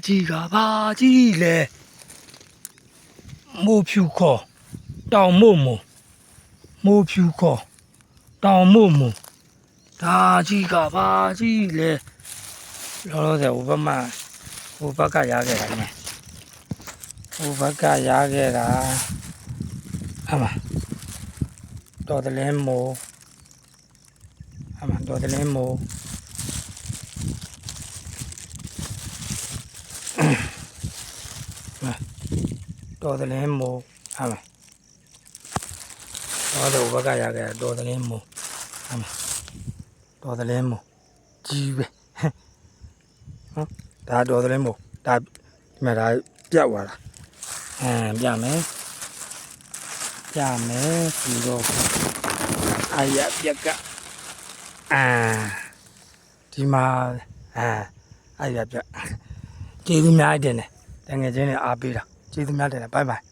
ကြီးကဘာကြီးလဲမိုးဖြူခေါ်တောင်မို့မိုးဖြူခေါ်တောင်မို့ဒါကြီးကဘာကြီးလဲလောလောဆယ်ဟိုဘက်မှာဟိုဘက်ကရခဲ့တာနဲ့ဟိုဘက်ကရခဲ့တာအမတော်တယ်လဲမိုးအမတော်တယ်လဲမိုးတော်တယ်လဲမိုးအမတော့ဘက်ကရခဲ့တာတော်တယ်လဲမိုးအမတော်တယ်လဲမိုးကြီးပဲဟုတ်ဒါတော်တယ်လဲမိုးဒါဒီမှာဒါပြတ်သွားတာပြမယ်ပြီးတော့အာရပြက်ကဒီမှာအာရပြက်ကျေးဇူးများတင်တယ်တကယ်ချင်းနဲ့အားပေးတာကျေးဇူးများတင်တယ်ဘိုင်ဘိုင်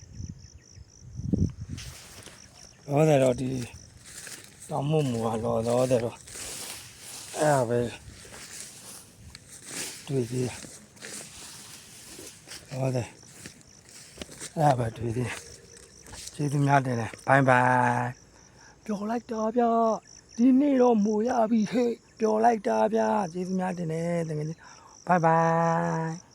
လောတယ်တော့ဒီတောင်မို့လောတယ်တော့အဲ့ဒါပဲတွေ့သေးတယ်လောတယ်အဲ့ဒါပဲတွေ့သေးတယ်ကျေးဇူးများတင်တယ်ဘိုင်ဘိုင်ပျော်လိုက်တာဗျဒီနေ့တော့မိုးရပြီဟဲ့ပျော်လိုက်တာဗျကျေးဇူးများတင်တယ်တကယ်ချင်းဘိုင်ဘိုင်